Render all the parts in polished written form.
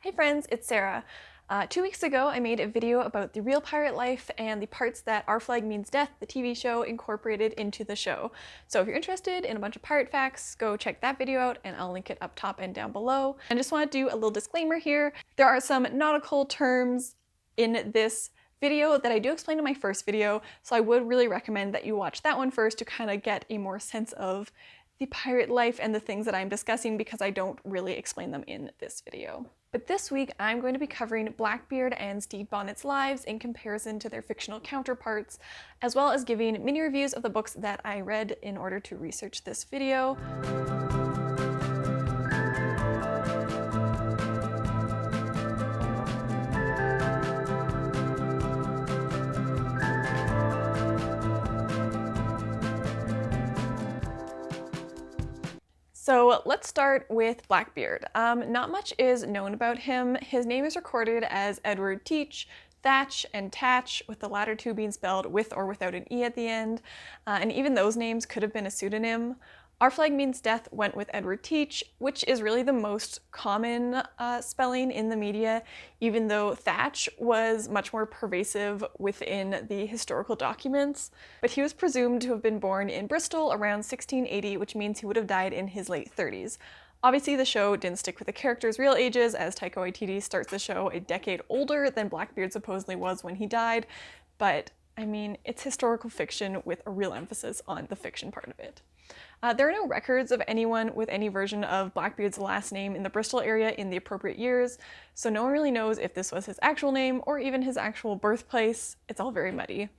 Hey friends, it's Sarah. 2 weeks ago, I made a video about the real pirate life and the parts that Our Flag Means Death, the TV show, incorporated into the show. So if you're interested in a bunch of pirate facts, go check that video out and I'll link it up top and down below. I just want to do a little disclaimer here. There are some nautical terms in this video that I do explain in my first video, so I would really recommend that you watch that one first to kind of get a more sense of the pirate life and the things that I'm discussing, because I don't really explain them in this video. But this week I'm going to be covering Blackbeard and Stede Bonnet's lives in comparison to their fictional counterparts, as well as giving mini reviews of the books that I read in order to research this video. So let's start with Blackbeard. Not much is known about him. His name is recorded as Edward Teach, Thatch, and Tatch, with the latter two being spelled with or without an E at the end. And even those names could have been a pseudonym. Our Flag Means Death went with Edward Teach, which is really the most common spelling in the media, even though Thatch was much more pervasive within the historical documents. But he was presumed to have been born in Bristol around 1680, which means he would have died in his late 30s. Obviously, the show didn't stick with the characters' real ages, as Taika Waititi starts the show a decade older than Blackbeard supposedly was when he died, but I mean, it's historical fiction with a real emphasis on the fiction part of it. There are no records of anyone with any version of Blackbeard's last name in the Bristol area in the appropriate years, so no one really knows if this was his actual name or even his actual birthplace. It's all very muddy.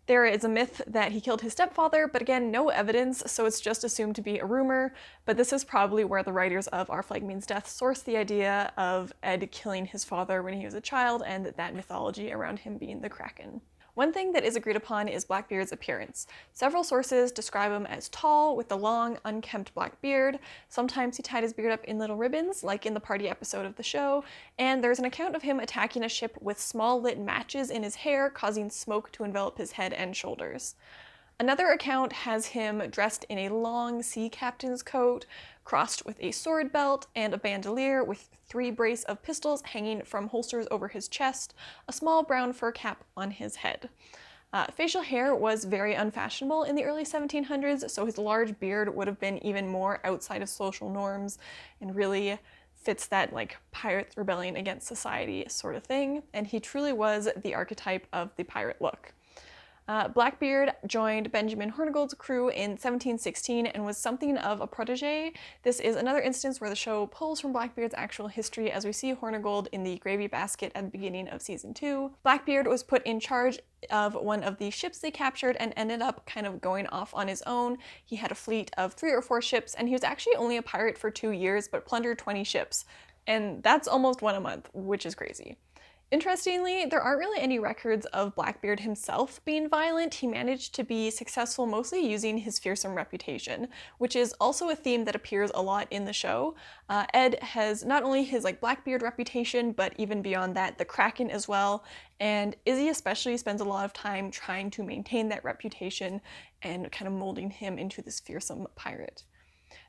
There is a myth that he killed his stepfather, but again, no evidence, so it's just assumed to be a rumor, but this is probably where the writers of Our Flag Means Death sourced the idea of Ed killing his father when he was a child, and that mythology around him being the Kraken. One thing that is agreed upon is Blackbeard's appearance. Several sources describe him as tall, with a long, unkempt black beard. Sometimes he tied his beard up in little ribbons, like in the party episode of the show, and there's an account of him attacking a ship with small lit matches in his hair, causing smoke to envelop his head and shoulders. Another account has him dressed in a long sea captain's coat, crossed with a sword belt and a bandolier with 3 brace of pistols hanging from holsters over his chest, a small brown fur cap on his head. Facial hair was very unfashionable in the early 1700s, so his large beard would have been even more outside of social norms and really fits that like pirates rebelling against society sort of thing, and he truly was the archetype of the pirate look. Blackbeard joined Benjamin Hornigold's crew in 1716 and was something of a protege. This is another instance where the show pulls from Blackbeard's actual history, as we see Hornigold in the gravy basket at the beginning of season 2. Blackbeard was put in charge of one of the ships they captured and ended up kind of going off on his own. He had a fleet of 3 or 4 ships, and he was actually only a pirate for 2 years, but plundered 20 ships. And that's almost one a month, which is crazy. Interestingly, there aren't really any records of Blackbeard himself being violent. He managed to be successful mostly using his fearsome reputation, which is also a theme that appears a lot in the show. Ed has not only his Blackbeard reputation, but even beyond that, the Kraken as well, and Izzy especially spends a lot of time trying to maintain that reputation and kind of molding him into this fearsome pirate.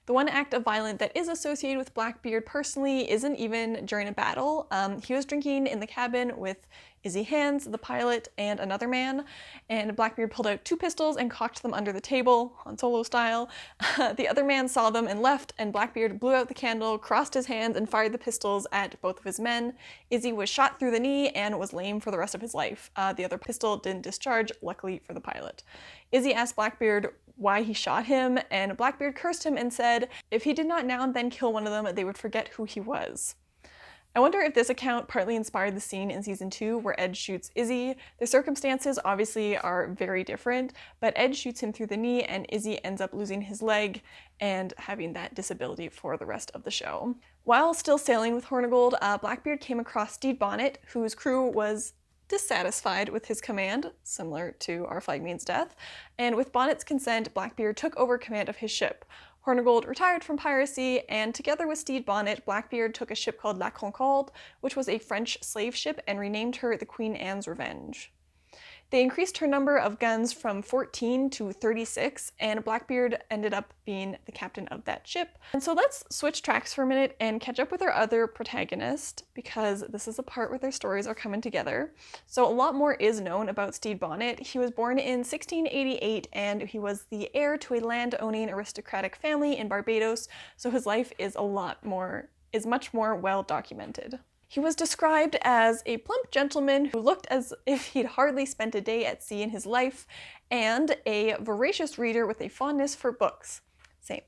The one act of violence that is associated with Blackbeard personally isn't even during a battle. He was drinking in the cabin with Izzy Hands, the pilot, and another man, and Blackbeard pulled out 2 pistols and cocked them under the table, Han Solo style. The other man saw them and left, and Blackbeard blew out the candle, crossed his hands, and fired the pistols at both of his men. Izzy was shot through the knee and was lame for the rest of his life. The other pistol didn't discharge, luckily for the pilot. Izzy asked Blackbeard why he shot him, and Blackbeard cursed him and said if he did not now and then kill one of them, they would forget who he was. I wonder if this account partly inspired the scene in season 2 where Ed shoots Izzy. The circumstances obviously are very different, but Ed shoots him through the knee and Izzy ends up losing his leg and having that disability for the rest of the show. While still sailing with Hornigold, Blackbeard came across Stede Bonnet, whose crew was dissatisfied with his command, similar to Our Flag Means Death, and with Bonnet's consent, Blackbeard took over command of his ship. Hornigold retired from piracy, and together with Stede Bonnet, Blackbeard took a ship called La Concorde, which was a French slave ship, and renamed her the Queen Anne's Revenge. They increased her number of guns from 14 to 36, and Blackbeard ended up being the captain of that ship. And so let's switch tracks for a minute and catch up with our other protagonist, because this is the part where their stories are coming together. So a lot more is known about Stede Bonnet. He was born in 1688, and he was the heir to a land-owning aristocratic family in Barbados, so his life is much more well documented. He was described as a plump gentleman who looked as if he'd hardly spent a day at sea in his life, and a voracious reader with a fondness for books. Same.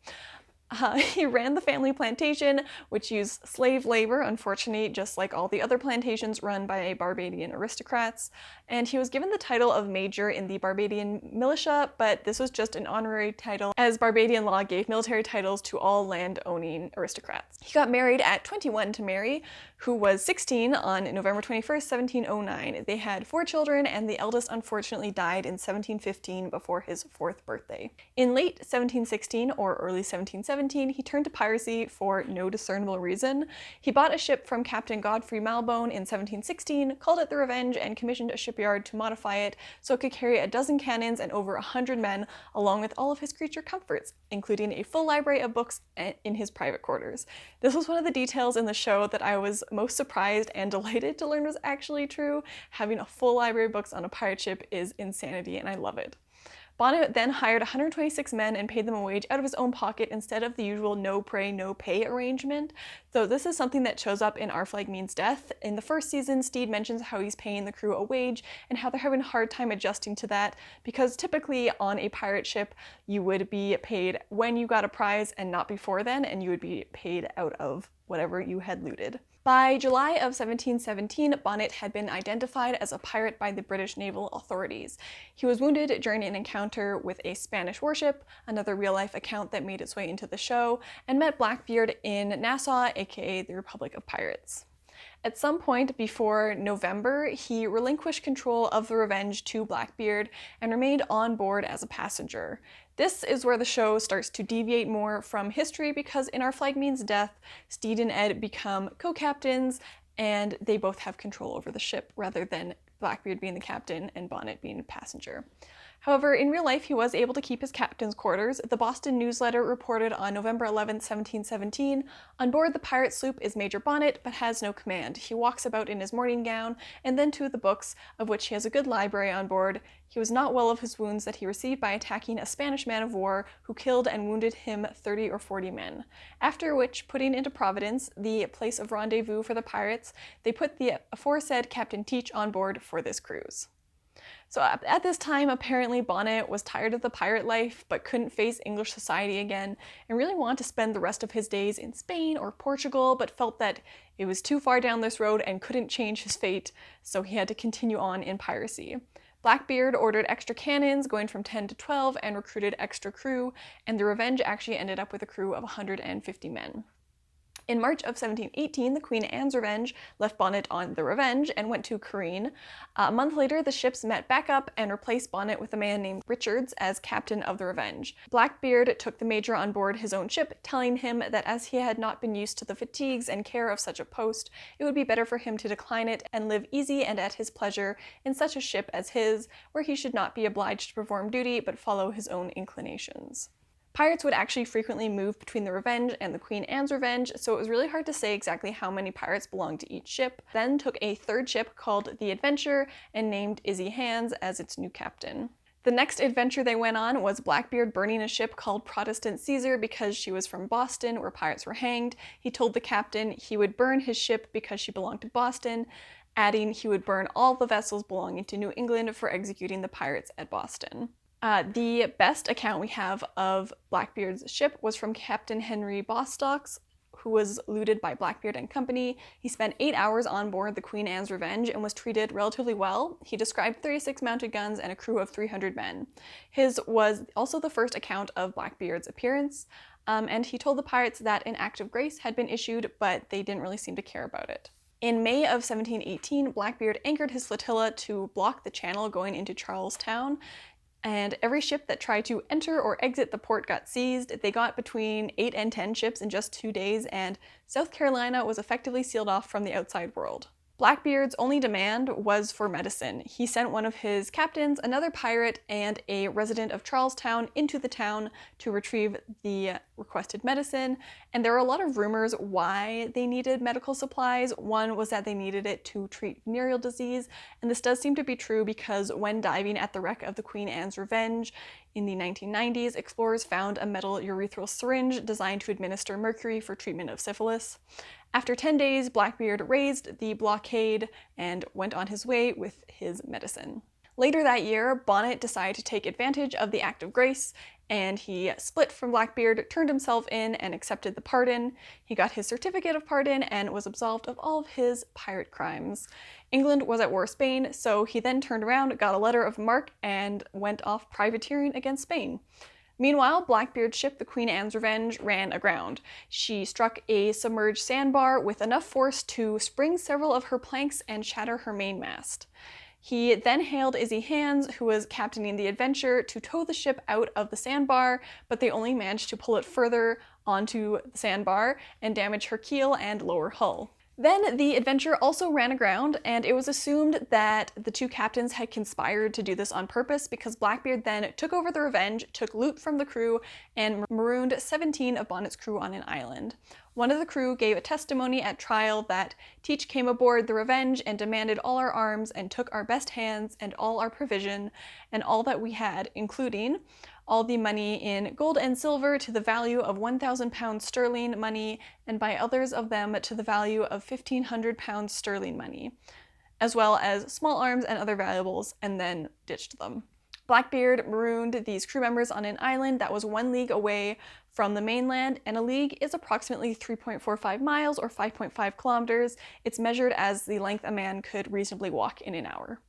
He ran the family plantation, which used slave labor, unfortunately, just like all the other plantations run by Barbadian aristocrats. And he was given the title of major in the Barbadian militia, but this was just an honorary title, as Barbadian law gave military titles to all land-owning aristocrats. He got married at 21 to Mary, who was 16 on November 21st, 1709. They had 4 children, and the eldest unfortunately died in 1715 before his 4th birthday. In late 1716 or early 1717, he turned to piracy for no discernible reason. He bought a ship from Captain Godfrey Malbone in 1716, called it the Revenge, and commissioned a shipyard to modify it so it could carry 12 cannons and over 100 men, along with all of his creature comforts, including a full library of books in his private quarters. This was one of the details in the show that I was most surprised and delighted to learn was actually true. Having a full library of books on a pirate ship is insanity, and I love it. Bonnet then hired 126 men and paid them a wage out of his own pocket instead of the usual no pay, no pay arrangement. So this is something that shows up in Our Flag Means Death. In the first season, Stede mentions how he's paying the crew a wage and how they're having a hard time adjusting to that, because typically on a pirate ship, you would be paid when you got a prize and not before then, and you would be paid out of whatever you had looted. By July of 1717, Bonnet had been identified as a pirate by the British naval authorities. He was wounded during an encounter with a Spanish warship, another real-life account that made its way into the show, and met Blackbeard in Nassau, aka the Republic of Pirates. At some point before November, he relinquished control of the Revenge to Blackbeard and remained on board as a passenger. This is where the show starts to deviate more from history, because in Our Flag Means Death, Stede and Ed become co-captains, and they both have control over the ship rather than Blackbeard being the captain and Bonnet being a passenger. However, in real life, he was able to keep his captain's quarters. The Boston Newsletter reported on November 11, 1717, "On board the pirate sloop is Major Bonnet, but has no command. He walks about in his morning gown, and then to the books, of which he has a good library on board. He was not well of his wounds that he received by attacking a Spanish man of war, who killed and wounded him 30 or 40 men. After which, putting into Providence, the place of rendezvous for the pirates, they put the aforesaid Captain Teach on board for this cruise." So at this time, apparently Bonnet was tired of the pirate life, but couldn't face English society again, and really wanted to spend the rest of his days in Spain or Portugal, but felt that it was too far down this road and couldn't change his fate, so he had to continue on in piracy. Blackbeard ordered extra cannons, going from 10 to 12, and recruited extra crew, and the Revenge actually ended up with a crew of 150 men. In March of 1718, the Queen Anne's Revenge left Bonnet on the Revenge and went to Careen. A month later, the ships met back up and replaced Bonnet with a man named Richards as captain of the Revenge. Blackbeard took the major on board his own ship, telling him that as he had not been used to the fatigues and care of such a post, it would be better for him to decline it and live easy and at his pleasure in such a ship as his, where he should not be obliged to perform duty but follow his own inclinations. Pirates would actually frequently move between the Revenge and the Queen Anne's Revenge, so it was really hard to say exactly how many pirates belonged to each ship. Then took a third ship called the Adventure and named Izzy Hands as its new captain. The next adventure they went on was Blackbeard burning a ship called Protestant Caesar because she was from Boston, where pirates were hanged. He told the captain he would burn his ship because she belonged to Boston, adding he would burn all the vessels belonging to New England for executing the pirates at Boston. The best account we have of Blackbeard's ship was from Captain Henry Bostock's, who was looted by Blackbeard and company. He spent 8 hours on board the Queen Anne's Revenge and was treated relatively well. He described 36 mounted guns and a crew of 300 men. His was also the first account of Blackbeard's appearance, and he told the pirates that an act of grace had been issued, but they didn't really seem to care about it. In May of 1718, Blackbeard anchored his flotilla to block the channel going into Charles Town, and every ship that tried to enter or exit the port got seized. They got between 8 and 10 ships in just 2 days, and South Carolina was effectively sealed off from the outside world. Blackbeard's only demand was for medicine. He sent one of his captains, another pirate, and a resident of Charlestown into the town to retrieve the requested medicine. And there were a lot of rumors why they needed medical supplies. One was that they needed it to treat venereal disease, and this does seem to be true because when diving at the wreck of the Queen Anne's Revenge in the 1990s, explorers found a metal urethral syringe designed to administer mercury for treatment of syphilis. After 10 days, Blackbeard raised the blockade and went on his way with his medicine. Later that year, Bonnet decided to take advantage of the Act of Grace, and he split from Blackbeard, turned himself in, and accepted the pardon. He got his certificate of pardon and was absolved of all of his pirate crimes. England was at war with Spain, so he then turned around, got a letter of marque, and went off privateering against Spain. Meanwhile, Blackbeard's ship, the Queen Anne's Revenge, ran aground. She struck a submerged sandbar with enough force to spring several of her planks and shatter her mainmast. He then hailed Izzy Hands, who was captaining the Adventure, to tow the ship out of the sandbar, but they only managed to pull it further onto the sandbar and damage her keel and lower hull. Then the Adventure also ran aground, and it was assumed that the two captains had conspired to do this on purpose because Blackbeard then took over the Revenge, took loot from the crew, and marooned 17 of Bonnet's crew on an island. One of the crew gave a testimony at trial that Teach came aboard the Revenge and demanded all our arms and took our best hands and all our provision and all that we had, including all the money in gold and silver to the value of 1,000 pounds sterling money, and by others of them to the value of 1,500 pounds sterling money, as well as small arms and other valuables, and then ditched them. Blackbeard marooned these crew members on an island that was 1 league away from the mainland, and a league is approximately 3.45 miles or 5.5 kilometers. It's measured as the length a man could reasonably walk in an hour.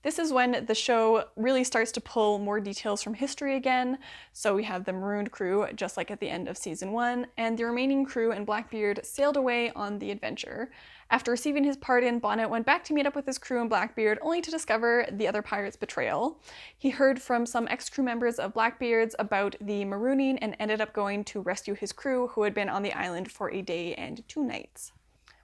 This is when the show really starts to pull more details from history again. So we have the marooned crew, just like at the end of season 1, and the remaining crew and Blackbeard sailed away on the Adventure. After receiving his pardon, Bonnet went back to meet up with his crew and Blackbeard, only to discover the other pirates' betrayal. He heard from some ex-crew members of Blackbeard's about the marooning and ended up going to rescue his crew, who had been on the island for a day and 2 nights.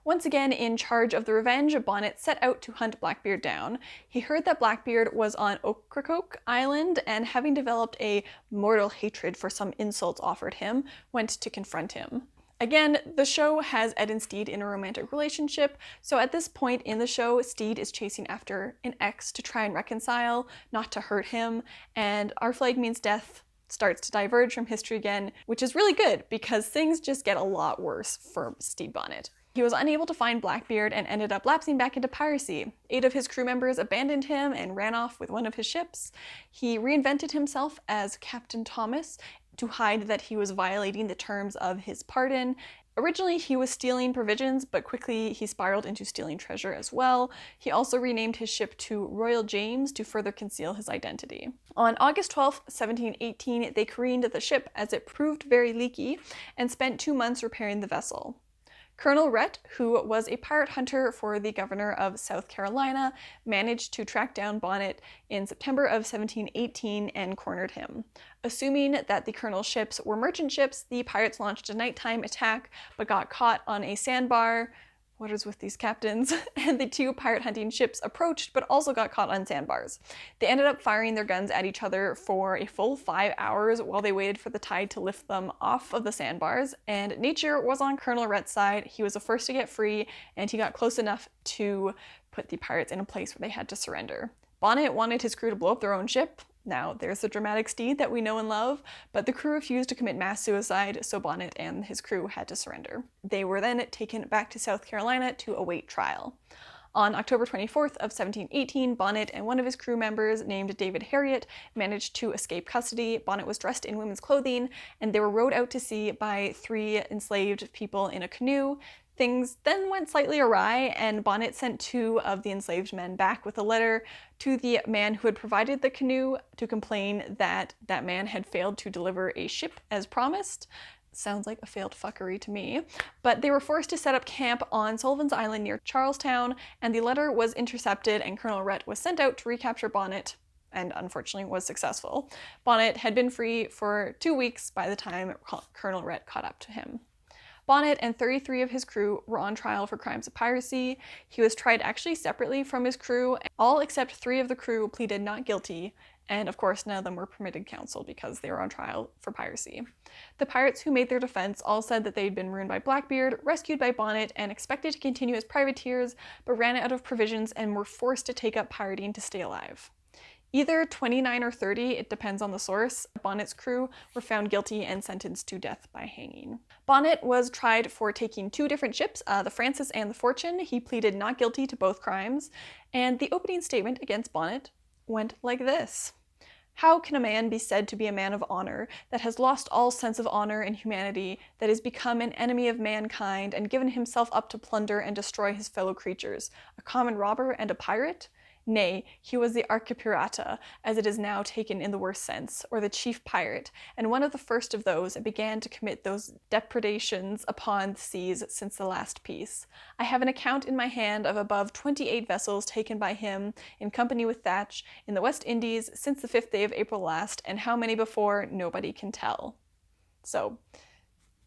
Once again in charge of the Revenge, Bonnet set out to hunt Blackbeard down. He heard that Blackbeard was on Ocracoke Island, and having developed a mortal hatred for some insults offered him, went to confront him. Again, the show has Ed and Stede in a romantic relationship, so at this point in the show, Stede is chasing after an ex to try and reconcile, not to hurt him, and Our Flag Means Death starts to diverge from history again, which is really good because things just get a lot worse for Stede Bonnet. He was unable to find Blackbeard and ended up lapsing back into piracy. 8 of his crew members abandoned him and ran off with one of his ships. He reinvented himself as Captain Thomas to hide that he was violating the terms of his pardon. Originally, he was stealing provisions, but quickly he spiraled into stealing treasure as well. He also renamed his ship to Royal James to further conceal his identity. On August 12, 1718, they careened the ship as it proved very leaky and spent 2 months repairing the vessel. Colonel Rhett, who was a pirate hunter for the governor of South Carolina, managed to track down Bonnet in September of 1718 and cornered him. Assuming that the colonel's ships were merchant ships, the pirates launched a nighttime attack but got caught on a sandbar. What is with these captains? And the 2 pirate hunting ships approached but also got caught on sandbars. They ended up firing their guns at each other for a full 5 hours while they waited for the tide to lift them off of the sandbars, and nature was on Colonel Rhett's side. He was the first to get free, and he got close enough to put the pirates in a place where they had to surrender. Bonnet wanted his crew to blow up their own ship. Now, there's the dramatic Stede that we know and love, but the crew refused to commit mass suicide, so Bonnet and his crew had to surrender. They were then taken back to South Carolina to await trial. On October 24th of 1718, Bonnet and one of his crew members, named David Harriet, managed to escape custody. Bonnet was dressed in women's clothing, and they were rowed out to sea by 3 enslaved people in a canoe. Things then went slightly awry, and Bonnet sent 2 of the enslaved men back with a letter to the man who had provided the canoe to complain that that man had failed to deliver a ship as promised. Sounds like a failed fuckery to me. But they were forced to set up camp on Sullivan's Island near Charlestown, and the letter was intercepted, and Colonel Rhett was sent out to recapture Bonnet, and unfortunately was successful. Bonnet had been free for 2 weeks by the time Colonel Rhett caught up to him. Bonnet and 33 of his crew were on trial for crimes of piracy. He was tried actually separately from his crew. All except 3 of the crew pleaded not guilty, and of course none of them were permitted counsel because they were on trial for piracy. The pirates who made their defense all said that they'd been ruined by Blackbeard, rescued by Bonnet, and expected to continue as privateers, but ran out of provisions and were forced to take up pirating to stay alive. Either 29 or 30, it depends on the source, Bonnet's crew were found guilty and sentenced to death by hanging. Bonnet was tried for taking 2 different ships, the Francis and the Fortune. He pleaded not guilty to both crimes, and the opening statement against Bonnet went like this. How can a man be said to be a man of honor that has lost all sense of honor and humanity, that has become an enemy of mankind and given himself up to plunder and destroy his fellow creatures, a common robber and a pirate? Nay, he was the archipirata, as it is now taken in the worst sense, or the chief pirate, and one of the first of those that began to commit those depredations upon the seas since the last peace. I have an account in my hand of above 28 vessels taken by him, in company with Thatch, in the West Indies since the 5th day of April last, and how many before nobody can tell. So,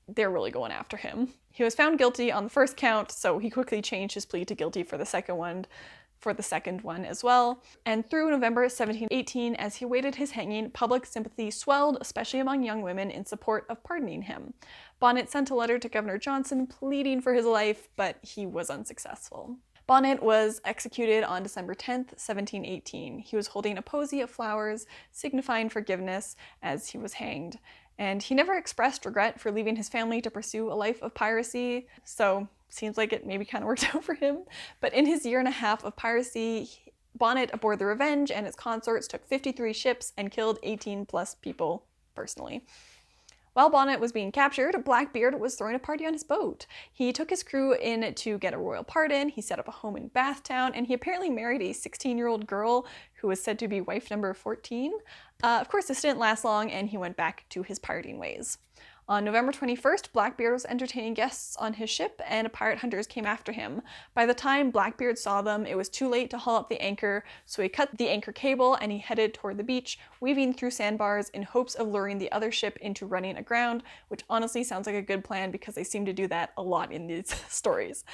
they're really going after him. He was found guilty on the first count, so he quickly changed his plea to guilty for the second one as well. And through November 1718, as he awaited his hanging, public sympathy swelled, especially among young women, in support of pardoning him. Bonnet sent a letter to Governor Johnson pleading for his life, but he was unsuccessful. Bonnet was executed on December 10th, 1718. He was holding a posy of flowers, signifying forgiveness, as he was hanged. And he never expressed regret for leaving his family to pursue a life of piracy, so seems like it maybe kind of worked out for him. But in his year and a half of piracy, Bonnet aboard the Revenge and its consorts took 53 ships and killed 18 plus people personally. While Bonnet was being captured, Blackbeard was throwing a party on his boat. He took his crew in to get a royal pardon, he set up a home in Bathtown, and he apparently married a 16-year-old girl who was said to be wife number 14. Of course, this didn't last long, and he went back to his pirating ways. On November 21st, Blackbeard was entertaining guests on his ship, and pirate hunters came after him. By the time Blackbeard saw them, it was too late to haul up the anchor, so he cut the anchor cable and he headed toward the beach, weaving through sandbars in hopes of luring the other ship into running aground, which honestly sounds like a good plan because they seem to do that a lot in these stories.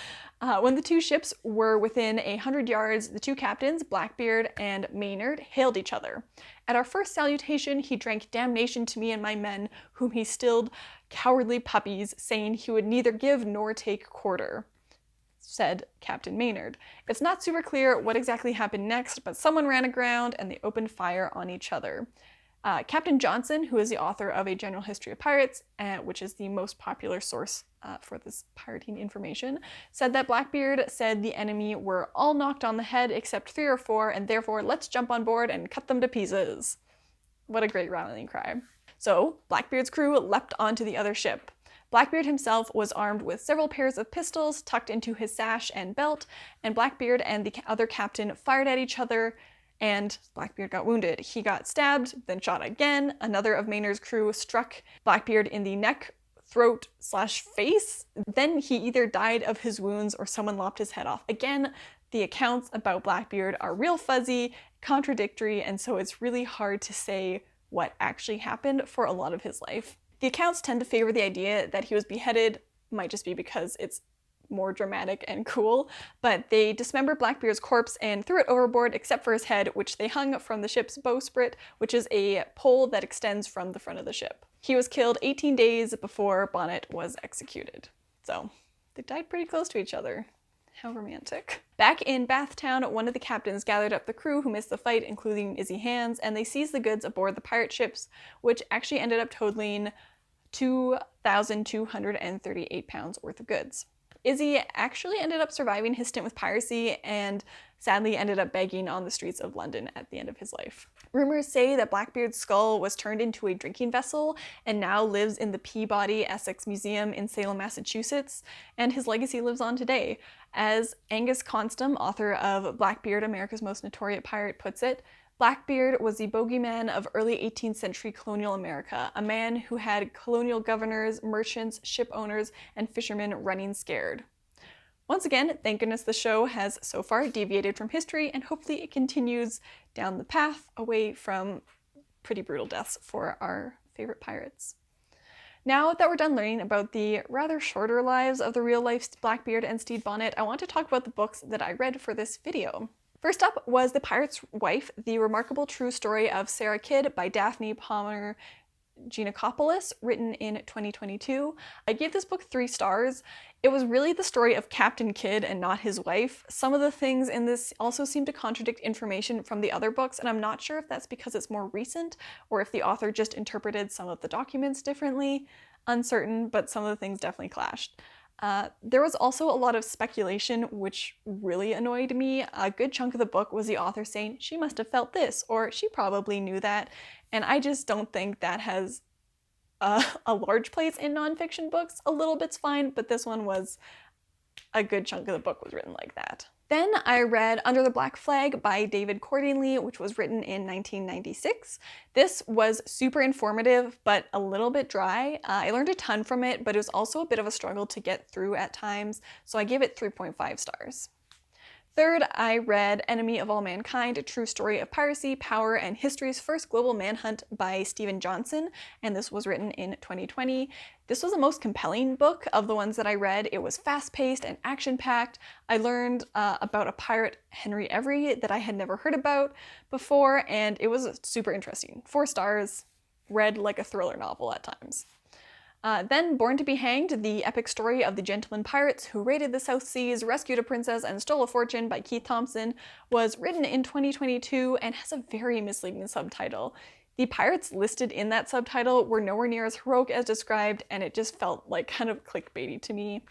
When the 2 ships were within 100 yards, the 2 captains, Blackbeard and Maynard, hailed each other. At our first salutation, he drank damnation to me and my men, whom he stilled cowardly puppies, saying he would neither give nor take quarter, said Captain Maynard. It's not super clear what exactly happened next, but someone ran aground and they opened fire on each other. Captain Johnson, who is the author of A General History of Pirates, which is the most popular source for this pirating information, said that Blackbeard said the enemy were all knocked on the head except 3 or 4, and therefore let's jump on board and cut them to pieces. What a great rallying cry. So Blackbeard's crew leapt onto the other ship. Blackbeard himself was armed with several pairs of pistols tucked into his sash and belt, and Blackbeard and the other captain fired at each other, and Blackbeard got wounded. He got stabbed, then shot again. Another of Maynard's crew struck Blackbeard in the neck, throat / face. Then he either died of his wounds or someone lopped his head off. Again, the accounts about Blackbeard are real fuzzy, contradictory, and so it's really hard to say what actually happened for a lot of his life. The accounts tend to favor the idea that he was beheaded, might just be because it's more dramatic and cool, but they dismembered Blackbeard's corpse and threw it overboard except for his head, which they hung from the ship's bowsprit, which is a pole that extends from the front of the ship. He was killed 18 days before Bonnet was executed. So, they died pretty close to each other. How romantic. Back in Bathtown, one of the captains gathered up the crew who missed the fight, including Izzy Hands, and they seized the goods aboard the pirate ships, which actually ended up totaling 2,238 pounds worth of goods. Izzy actually ended up surviving his stint with piracy and sadly ended up begging on the streets of London at the end of his life. Rumors say that Blackbeard's skull was turned into a drinking vessel and now lives in the Peabody Essex Museum in Salem, Massachusetts, and his legacy lives on today. As Angus Konstam, author of Blackbeard, America's Most Notorious Pirate, puts it, Blackbeard was the bogeyman of early 18th century colonial America, a man who had colonial governors, merchants, ship owners, and fishermen running scared. Once again, thank goodness the show has so far deviated from history, and hopefully it continues down the path away from pretty brutal deaths for our favorite pirates. Now that we're done learning about the rather shorter lives of the real-life Blackbeard and Stede Bonnet, I want to talk about the books that I read for this video. First up was The Pirate's Wife, The Remarkable True Story of Sarah Kidd by Daphne Geanacopoulos, written in 2022. I gave this book 3 stars. It was really the story of Captain Kidd and not his wife. Some of the things in this also seem to contradict information from the other books, and I'm not sure if that's because it's more recent or if the author just interpreted some of the documents differently. Uncertain, but some of the things definitely clashed. There was also a lot of speculation, which really annoyed me. A good chunk of the book was the author saying, she must have felt this, or she probably knew that, and I just don't think that has a large place in nonfiction books. A little bit's fine, but this one was a good chunk of the book was written like that. Then I read Under the Black Flag by David Cordingly, which was written in 1996. This was super informative, but a little bit dry. I learned a ton from it, but it was also a bit of a struggle to get through at times, so I gave it 3.5 stars. Third, I read Enemy of All Mankind, A True Story of Piracy, Power, and History's First Global Manhunt by Steven Johnson, and this was written in 2020. This was the most compelling book of the ones that I read. It was fast-paced and action-packed. I learned about a pirate, Henry Every, that I had never heard about before, and it was super interesting. 4 stars, read like a thriller novel at times. Then Born to be Hanged, the epic story of the gentleman pirates who raided the South Seas, rescued a princess, and stole a fortune by Keith Thomson, was written in 2022 and has a very misleading subtitle. The pirates listed in that subtitle were nowhere near as heroic as described, and it just felt like kind of clickbaity to me.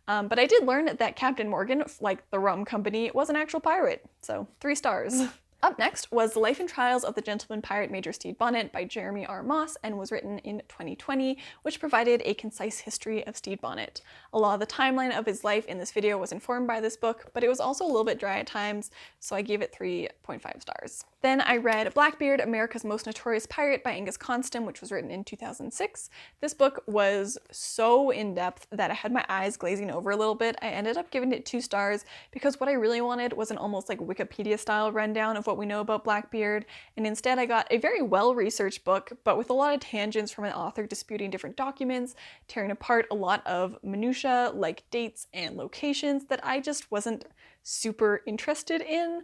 But I did learn that Captain Morgan, like the rum company, was an actual pirate, so 3 stars. Up next was The Life and Trials of the Gentleman Pirate Major Stede Bonnet by Jeremy R. Moss and was written in 2020, which provided a concise history of Stede Bonnet. A lot of the timeline of his life in this video was informed by this book, but it was also a little bit dry at times, so I gave it 3.5 stars. Then I read Blackbeard, America's Most Notorious Pirate by Angus Konstam, which was written in 2006. This book was so in-depth that I had my eyes glazing over a little bit. I ended up giving it 2 stars because what I really wanted was an almost like Wikipedia-style rundown of what we know about Blackbeard, and instead I got a very well-researched book, but with a lot of tangents from an author disputing different documents, tearing apart a lot of minutiae like dates and locations that I just wasn't super interested in.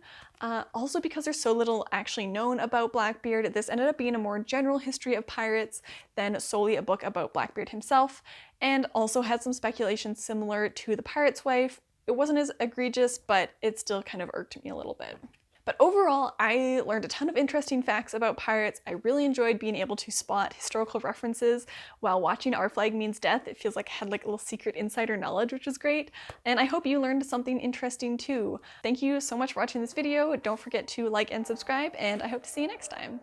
Also because there's so little actually known about Blackbeard, this ended up being a more general history of pirates than solely a book about Blackbeard himself, and also had some speculation similar to The Pirate's Wife. It wasn't as egregious, but it still kind of irked me a little bit. But overall, I learned a ton of interesting facts about pirates. I really enjoyed being able to spot historical references while watching Our Flag Means Death. It feels like I had like a little secret insider knowledge, which is great. And I hope you learned something interesting too. Thank you so much for watching this video. Don't forget to like and subscribe, and I hope to see you next time.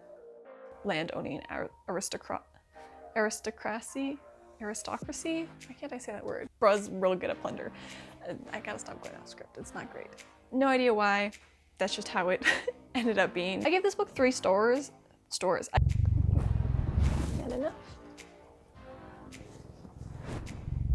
Landowning aristocracy? Why can't I say that word? Bro's real good at plunder. I gotta stop going off script. It's not great. No idea why. That's just how it ended up being. I gave this book 3 stars. Not enough.